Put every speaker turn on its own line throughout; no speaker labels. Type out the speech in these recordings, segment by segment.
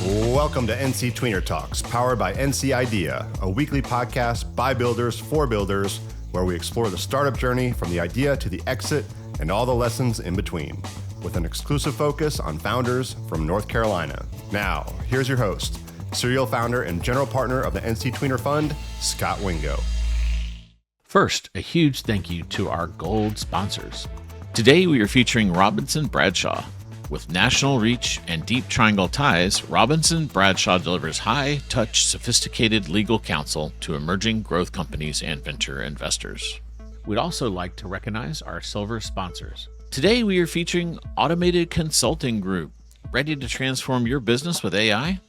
Welcome to NC Tweener Talks, powered by NC Idea, a weekly podcast by builders for builders, where we explore the startup journey from the idea to the exit and all the lessons in between, with an exclusive focus on founders from North Carolina. Now, here's your host, serial founder and general partner of the NC Tweener Fund, Scot Wingo.
First, a huge thank you to our gold sponsors. Today, we are featuring Robinson Bradshaw. With national reach and deep triangle ties, Robinson Bradshaw delivers high-touch, sophisticated legal counsel to emerging growth companies and venture investors. We'd also like to recognize our silver sponsors. Today, we are featuring Automated Consulting Group. Ready to transform your business with AI?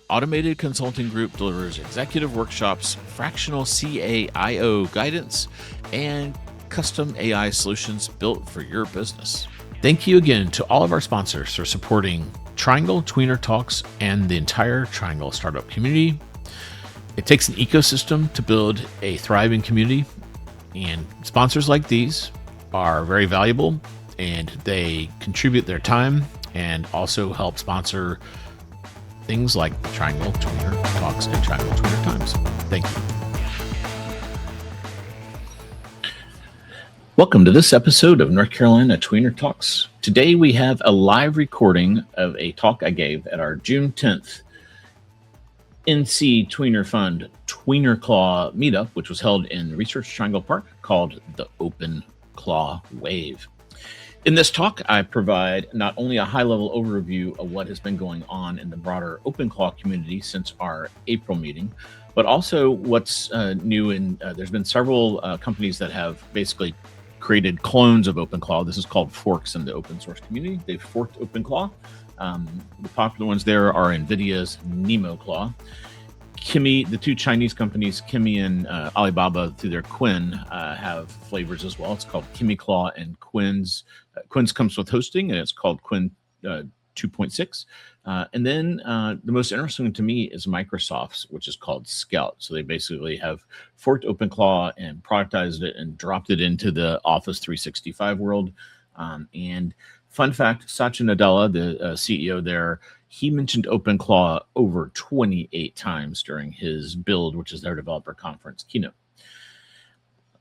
Automated Consulting Group delivers executive workshops, fractional CAIO guidance, and custom AI solutions built for your business. Thank you again to all of our sponsors for supporting Triangle Tweener Talks and the entire Triangle startup community. It takes an ecosystem to build a thriving community, and sponsors like these are very valuable, and they contribute their time and also help sponsor things like Triangle Tweener Talks and Triangle Tweener Times. Thank you. Welcome to this episode of North Carolina Tweener Talks. Today we have a live recording of a talk I gave at our June 10th NC Tweener Fund NemoClaw Meetup, which was held in Research Triangle Park, called the OpenClaw Wave. In this talk, I provide not only a high-level overview of what has been going on in the broader OpenClaw community since our April meeting, but also what's new. There's been several companies that have basically created clones of OpenClaw. This is called forks in the open source community. They've forked OpenClaw. The popular ones there are NVIDIA's NemoClaw. Kimi, the two Chinese companies, Kimi and Alibaba, through their Quinn, have flavors as well. It's called KimiClaw and Quinn's. Quinn's comes with hosting, and it's called Quinn 2.6. And then the most interesting one to me is Microsoft's, which is called Scot. So they basically have forked OpenClaw and productized it and dropped it into the Office 365 world. And fun fact, Satya Nadella, the CEO there, he mentioned OpenClaw over 28 times during his build, which is their developer conference keynote.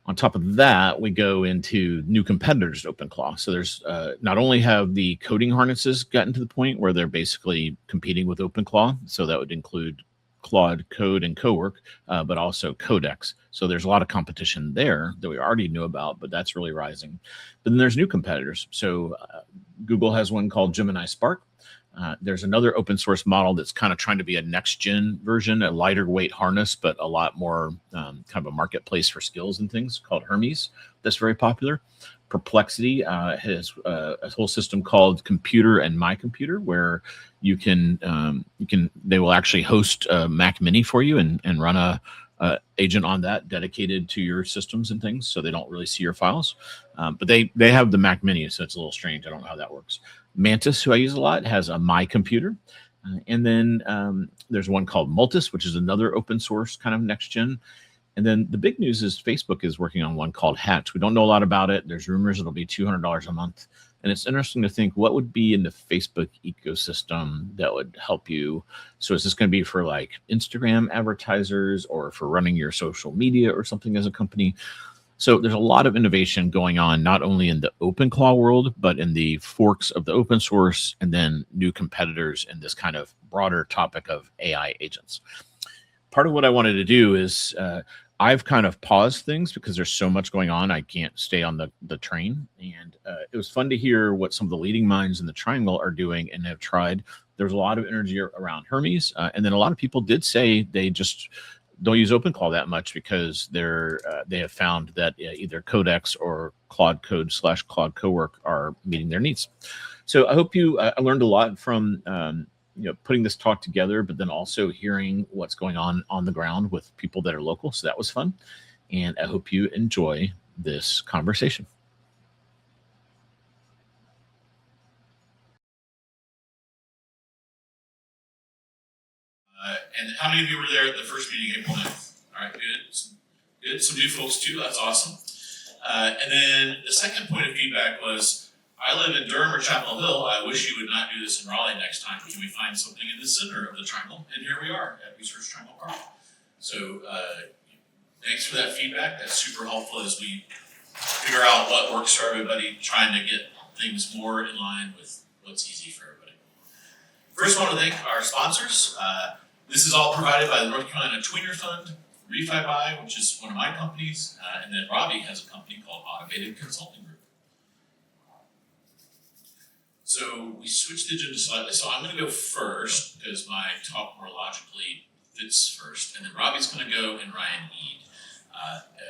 On top of that, we go into new competitors to OpenClaw. So there's not only have the coding harnesses gotten to the point where they're basically competing with OpenClaw, so that would include Claude Code and Cowork, but also Codex. So there's a lot of competition there that we already knew about, but that's really rising. But then there's new competitors. So Google has one called Gemini Spark. There's another open source model that's kind of trying to be a next gen version, a lighter weight harness, but a lot more kind of a marketplace for skills and things, called Hermes. That's very popular. Perplexity has a whole system called Computer and My Computer, where they will actually host a Mac Mini for you and run a agent on that dedicated to your systems and things, so they don't really see your files. But they have the Mac Mini, so it's a little strange. I don't know how that works. Mantis, who I use a lot, has a My Computer. And then there's one called Multus, which is another open source kind of next gen. And then the big news is Facebook is working on one called Hatch. We don't know a lot about it. There's rumors it'll be $200 a month. And it's interesting to think what would be in the Facebook ecosystem that would help you. So is this going to be for like Instagram advertisers or for running your social media or something as a company? So there's a lot of innovation going on, not only in the OpenClaw world, but in the forks of the open source, and then new competitors in this kind of broader topic of AI agents. Part of what I wanted to do is I've kind of paused things because there's so much going on. I can't stay on the train. And it was fun to hear what some of the leading minds in the Triangle are doing and have tried. There's a lot of energy around Hermes. And then a lot of people did say they just don't use OpenClaw that much because they have found that either Codex or Claude Code / Claude Cowork are meeting their needs. So I hope I learned a lot from putting this talk together, but then also hearing what's going on the ground with people that are local. So that was fun. And I hope you enjoy this conversation.
And how many of you were there at the first meeting April 9th? All right, good. Some new folks too, that's awesome. And then the second point of feedback was, I live in Durham or Chapel Hill. I wish you would not do this in Raleigh next time. Can we find something in the center of the triangle? And here we are at Research Triangle Park. So thanks for that feedback. That's super helpful as we figure out what works for everybody, trying to get things more in line with what's easy for everybody. First, I want to thank our sponsors. This is all provided by the North Carolina Tweener Fund, RefiBuy, which is one of my companies, and then Robbie has a company called Automated Consulting Group. So we switched the agenda slightly. So I'm going to go first because my talk more logically fits first, and then Robbie's going to go and Ryan Eid.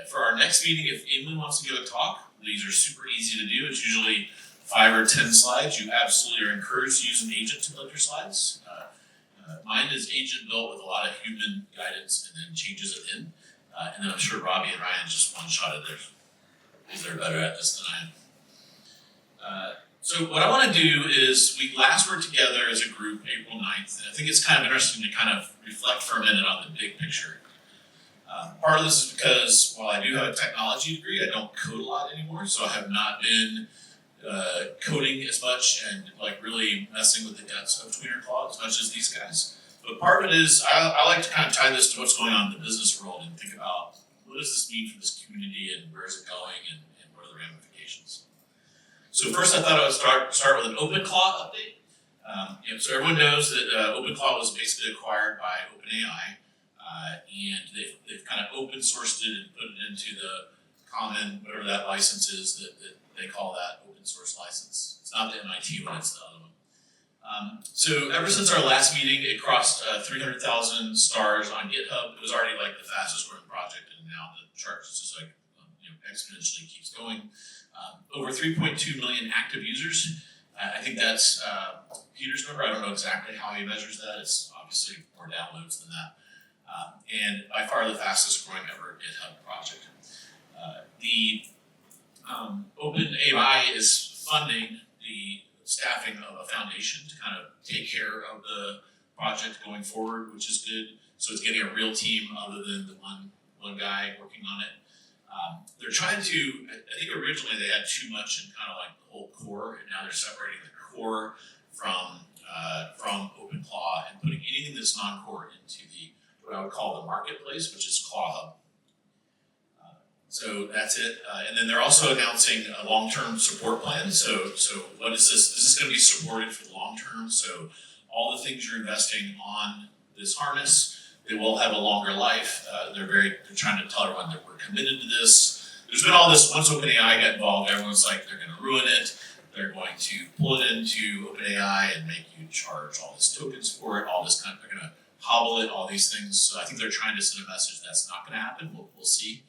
For our next meeting, if anyone wants to give a talk, these are super easy to do. It's usually 5 or 10 slides. You absolutely are encouraged to use an agent to build your slides. Mine is agent built with a lot of human guidance and then changes it in. And then I'm sure Robbie and Ryan just one-shotted theirs because they're better at this than I am. So what I want to do is, we last worked together as a group April 9th, and I think it's kind of interesting to kind of reflect for a minute on the big picture. Part of this is because while I do have a technology degree, I don't code a lot anymore, so I have not been coding as much and like really messing with the guts of TweenerClaw as much as these guys. But part of it is I like to kind of tie this to what's going on in the business world and think about what does this mean for this community and where is it going and what are the ramifications. So first I thought I would start with an OpenClaw update. So everyone knows that OpenClaw was basically acquired by OpenAI, and they've kind of open sourced it and put it into the common, whatever that license is, that they call that open source license. It's not the MIT one, it's the other one. So ever since our last meeting, it crossed 300,000 stars on GitHub. It was already like the fastest growing project, and now the chart just like exponentially keeps going. Over 3.2 million active users. I think that's Peter's number. I don't know exactly how he measures that. It's obviously more downloads than that. And by far the fastest growing ever GitHub project. The OpenAI is funding the staffing of a foundation to kind of take care of the project going forward, which is good. So it's getting a real team other than the one guy working on it. They're trying to, I think originally they had too much in kind of like the whole core, and now they're separating the core from OpenClaw and putting anything that's non-core into what I would call the marketplace, which is ClawHub. So that's it. And then they're also announcing a long-term support plan. So what is this? This is going to be supported for the long term. So all the things you're investing on this harness, they will have a longer life. They're trying to tell everyone that we're committed to this. There's been all this, once OpenAI got involved, everyone's like, they're going to ruin it. They're going to pull it into OpenAI and make you charge all these tokens for it, they're going to hobble it, all these things. So I think they're trying to send a message that's not going to happen. We'll see.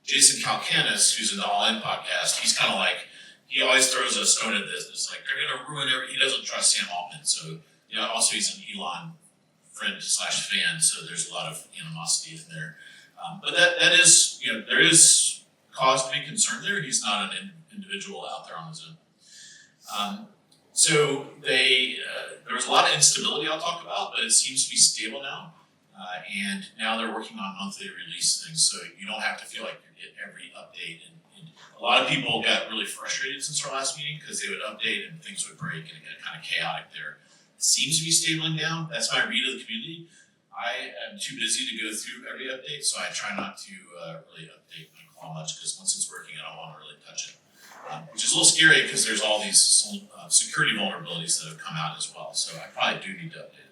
Jason Calacanis, who's in the All In podcast, he's kind of like, he always throws a stone at this. It's like, they're going to ruin everything. He doesn't trust Sam Altman. So, also he's an Elon friend / fan, so there's a lot of animosity in there. But that is, there is cause to be concerned there. He's not an individual out there on his own. So there was a lot of instability I'll talk about, but it seems to be stable now. And now they're working on monthly release things, so you don't have to feel like you get every update. And a lot of people got really frustrated since our last meeting because they would update and things would break and it got kind of chaotic there. It seems to be stabling down. That's my read of the community. I am too busy to go through every update, so I try not to really update my claw much because once it's working, I don't want to really touch it. Which is a little scary because there's all these security vulnerabilities that have come out as well, so I probably do need to update it.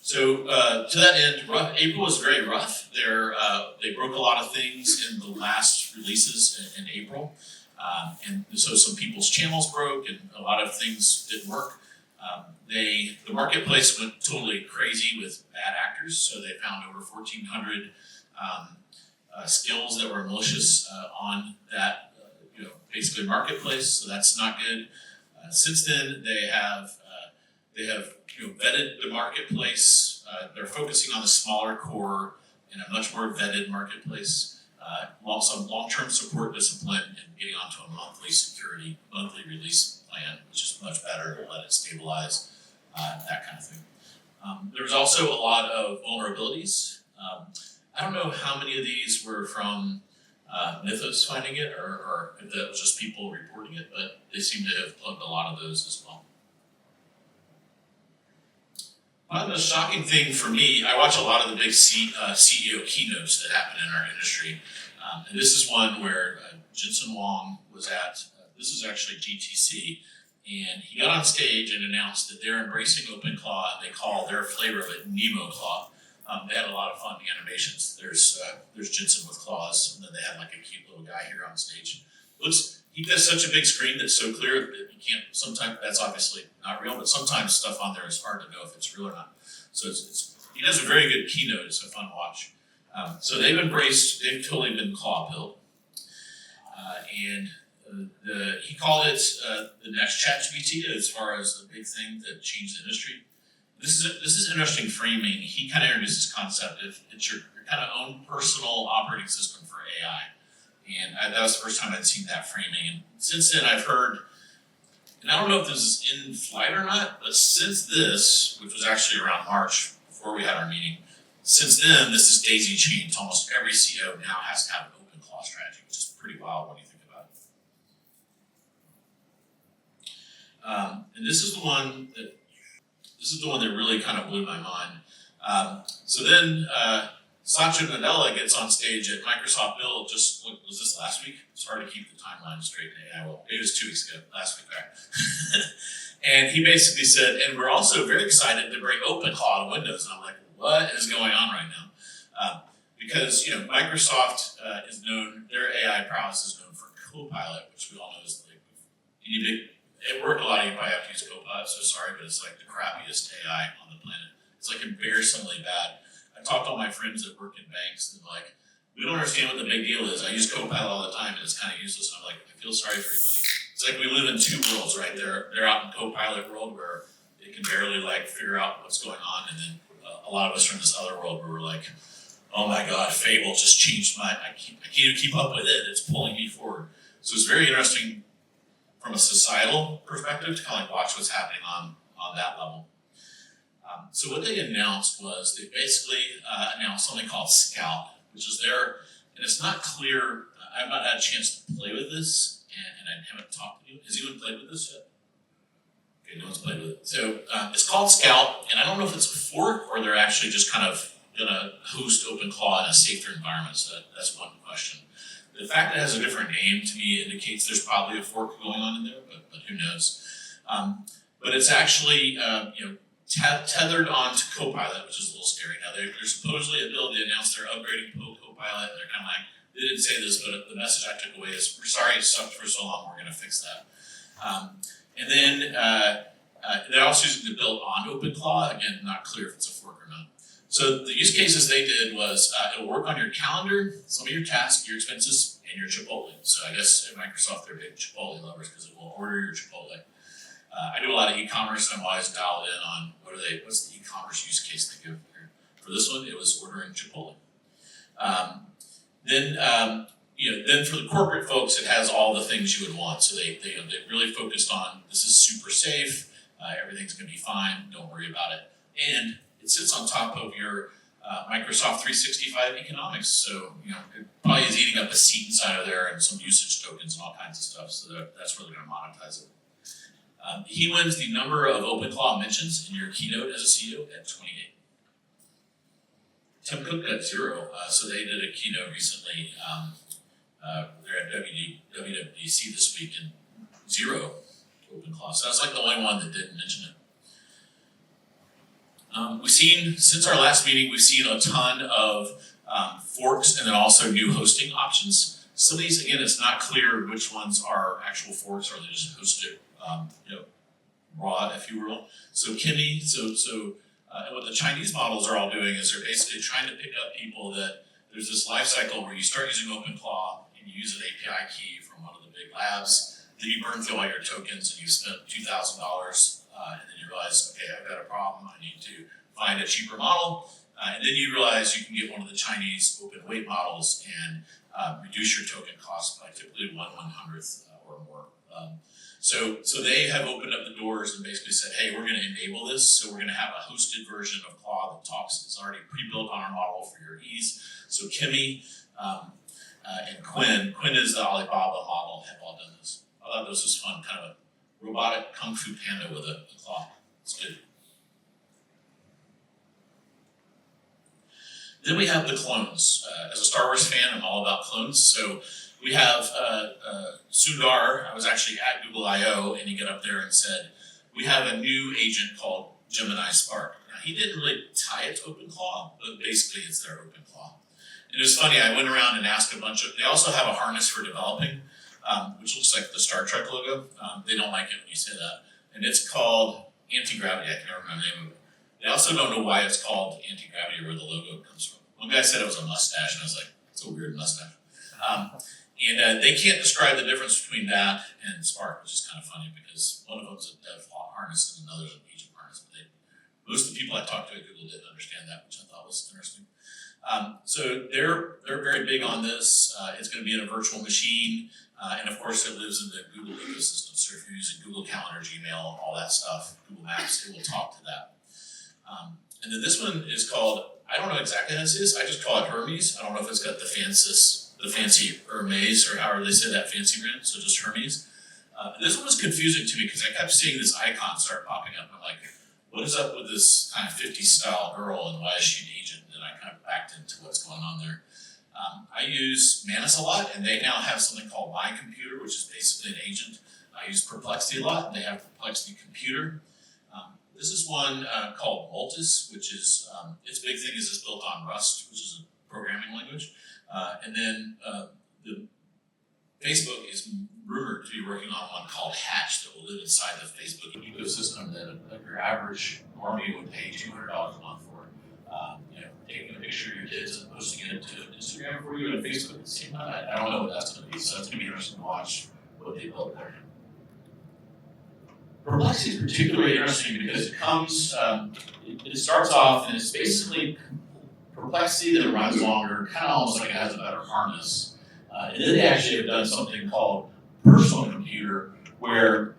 So to that end, April was very rough. They broke a lot of things in the last releases in April. And so some people's channels broke and a lot of things didn't work. The marketplace went totally crazy with bad actors. So they found over 1,400 skills that were malicious on that basically marketplace. So that's not good. Since then, they have vetted the marketplace. They're focusing on the smaller core in a much more vetted marketplace. Some long-term support discipline and getting onto a monthly release plan, which is much better to let it stabilize, that kind of thing. There was also a lot of vulnerabilities. I don't know how many of these were from Mythos finding it, or if that was just people reporting it, but they seem to have plugged a lot of those as well. One of the shocking thing for me, I watch a lot of the big CEO keynotes that happen in our industry. And this is one where Jensen Huang was at, this is actually GTC, and he got on stage and announced that they're embracing OpenClaw, and they call their flavor of it NemoClaw. They had a lot of fun animations. There's Jensen with claws, and then they had like a cute little guy here on stage. He does such a big screen that's so clear that you can't, sometimes, that's obviously not real, but sometimes stuff on there is hard to know if it's real or not. So he does a very good keynote. It's a fun watch. So they've totally been claw built. He called it the next ChatGPT as far as the big thing that changed the industry. This is interesting framing. He kind of introduced this concept of it's your kind of own personal operating system for AI. And that was the first time I'd seen that framing. And since then I've heard, and I don't know if this is in flight or not, but since this, which was actually around March before we had our meeting, since then this is daisy chained. Almost every CEO now has to have an OpenClaw strategy, which is pretty wild when you think about it. And this is the one that really kind of blew my mind. So then Satya and Nadella gets on stage at Microsoft Build, was this last week? It's hard to keep the timeline straight in AI. Well, it was 2 weeks ago, last week, right? And he basically said, and we're also very excited to bring OpenClaw to Windows. And I'm like, what is going on right now? Because, Microsoft is known, their AI prowess is known for Copilot, which we all know is like, at work a lot of you probably have to use Copilot, so sorry, but it's like the crappiest AI on the planet. It's like embarrassingly bad. I talk to all my friends that work in banks, and like, we don't understand what the big deal is. I use Copilot all the time, and it's kind of useless. And I'm like, I feel sorry for everybody. It's like we live in two worlds, right? They're out in Copilot world where they can barely like figure out what's going on, and then a lot of us are in this other world where we're like, oh my God, Fable just changed I can't even keep up with it. It's pulling me forward. So it's very interesting from a societal perspective to kind of like watch what's happening on that level. So what they announced was they basically announced something called Scot, which is there, and it's not clear. I've not had a chance to play with this, and I haven't talked to you. Has anyone played with this yet? Okay, no one's played with it. So it's called Scot, and I don't know if it's a fork or they're actually just kind of going to host OpenClaw in a safer environment. So that's one question. The fact that it has a different name to me indicates there's probably a fork going on in there, but who knows? But it's actually tethered onto Copilot, which is a little scary. Now they're supposedly at Build, they announced they're upgrading Copilot, and they're kind of like, they didn't say this, but the message I took away is, we're sorry it sucked for so long, we're going to fix that. And then they're also using the build on OpenClaw. Again, not clear if it's a fork or not. So the use cases they did was it'll work on your calendar, some of your tasks, your expenses, and your Chipotle. So I guess at Microsoft they're big Chipotle lovers because it will order your Chipotle. I do a lot of e-commerce, and I'm always dialed in on what's the e-commerce use case they give here. For this one, it was ordering Chipotle. Then for the corporate folks, it has all the things you would want. So they really focused on, this is super safe, everything's going to be fine, don't worry about it. And it sits on top of your Microsoft 365 economics. So, it probably is eating up a seat inside of there and some usage tokens and all kinds of stuff. So that's where they're going to monetize it. He wins the number of OpenClaw mentions in your keynote as a CEO at 28. Tim Cook got 0. So they did a keynote recently. They're at WWDC this week, and 0 OpenClaw. So that's like the only one that didn't mention it. Since our last meeting, we've seen a ton of forks and then also new hosting options. Some of these, again, it's not clear which ones are actual forks or they just hosted raw, if you will. So Kimi, and what the Chinese models are all doing is they're basically trying to pick up people that there's this life cycle where you start using OpenClaw and you use an API key from one of the big labs, then you burn through all your tokens and you spend $2,000, and then you realize, okay, I've got a problem, I need to find a cheaper model, and then you realize you can get one of the Chinese open weight models and reduce your token cost by typically 1/100th or more. So they have opened up the doors and basically said, hey, we're going to enable this. So we're going to have a hosted version of Claw that it's already pre-built on our model for your ease. So Kimi, and Quinn. Quinn is the Alibaba model, have all done this. I thought this was fun, kind of a robotic kung fu panda with a claw. It's good. Then we have the clones. As a Star Wars fan, I'm all about clones. So we have Sundar. I was actually at Google I/O, and he got up there and said, we have a new agent called Gemini Spark. Now, he didn't really tie it to OpenClaw, but basically it's their OpenClaw. And it was funny, I went around and asked a bunch of, they also have a harness for developing, which looks like the Star Trek logo. They don't like it when you say that. And it's called anti-gravity. I can't remember the name of it. They also don't know why it's called anti-gravity or where the logo comes from. One guy said it was a mustache, and I was like, it's a weird mustache. And they can't describe the difference between that and Spark, which is kind of funny because one of them is a dev harness and another is an agent harness. But most of the people I talked to at Google didn't understand that, which I thought was interesting. So they're very big on this. It's going to be in a virtual machine, and of course it lives in the Google ecosystem. So if you're using Google Calendar, Gmail, all that stuff, Google Maps, it will talk to that. And then this one is called, I don't know exactly how this is, I just call it Hermes. I don't know if it's got the fancy Hermes or however they say that fancy brand, so just Hermes. This one was confusing to me because I kept seeing this icon start popping up. I'm like, what is up with this kind of 50s style girl and why is she an agent? And I kind of backed into what's going on there. I use Manus a lot, and they now have something called My Computer, which is basically an agent. I use Perplexity a lot, and they have Perplexity Computer. This is one called Multus, which is, its big thing is it's built on Rust, which is a programming language. And then the Facebook is rumored to be working on one called Hatch that will live inside the Facebook ecosystem that your average normie would pay $200 a month for. Taking a picture of your kids and posting it to Instagram for you and Facebook at the same time. I don't know what that's going to be, so it's going to be interesting to watch what they build there. Perplexity is particularly interesting because it comes, it starts off and it's basically Perplexity that runs longer, kind of almost like it has a better harness. And then they actually have done something called personal computer where,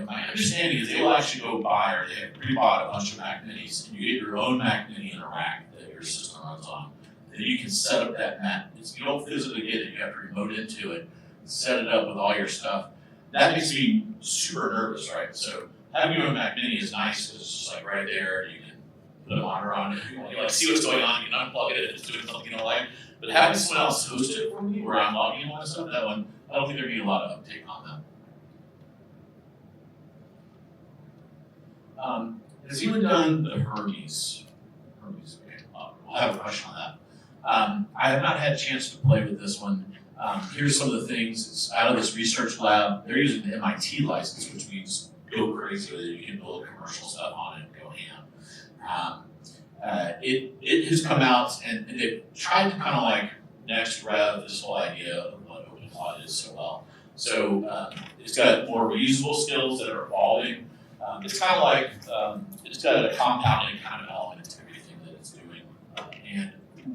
my understanding is they will actually go buy or they have pre-bought a bunch of Mac Minis and you get your own Mac Mini in a rack that your system runs on. Then you can set up that Mac. You don't physically get it, you have to remote into it, set it up with all your stuff. That makes me super nervous, right? So having your own Mac Mini is nice because it's just like right there. You can put a monitor on it. You like see what's going on. You can unplug it if it's doing something you don't like. But having someone else host it for me, where I'm logging in on stuff, that one, I don't think there'd be a lot of uptake on that. Has anyone done the Hermes? Okay. We'll have a question on that. I have not had a chance to play with this one. Here's some of the things. It's out of this research lab. They're using the MIT license, which means go crazy with it. You can build commercial stuff on it and go ham. It has come out and they've tried to kind of like next rev this whole idea of what OpenClaw is so well. So it's got more reusable skills that are evolving. It's kind of like, it's got a compounding kind of element to everything that it's doing. And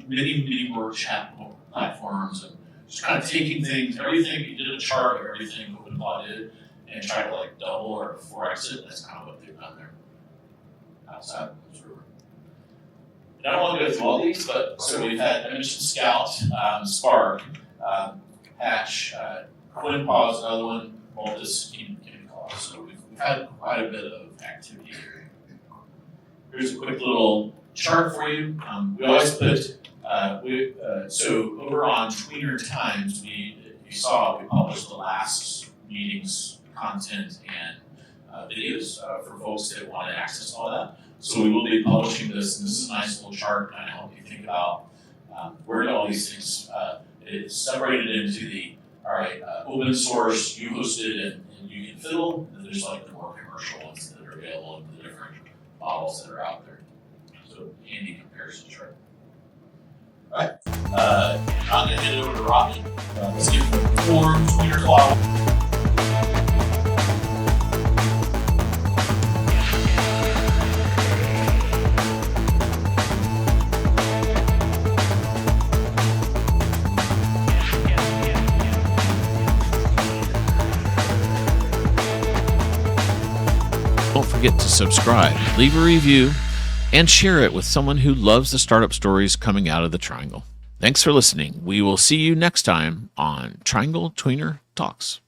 many more chat platforms and just kind of taking things, everything, you did a chart of everything OpenClaw did and try to like double or 4x it. That's kind of what they've done there. Outside of this rumor. I don't want to go through all these, but so we've had, I mentioned Scout, Spark, Hatch, QuinnPaw is another one, Multus, NemoClaw. So we've had quite a bit of activity here. Here's a quick little chart for you. We always put, so over on Tweener Times, you saw we published the last meeting's content and videos for folks that want to access all that. So we will be publishing this, and this is a nice little chart to kind of help you think about where do all these things, it's separated into the, open source, you host it and you can fiddle, and then there's like the more commercial ones that are available in the different models that are out there. So handy comparison chart. All right, I'm going to hand it over to Robbie. Let's give the floor to TweenerClaw.
Don't forget to subscribe, leave a review, and share it with someone who loves the startup stories coming out of the Triangle. Thanks for listening. We will see you next time on Triangle Tweener Talks.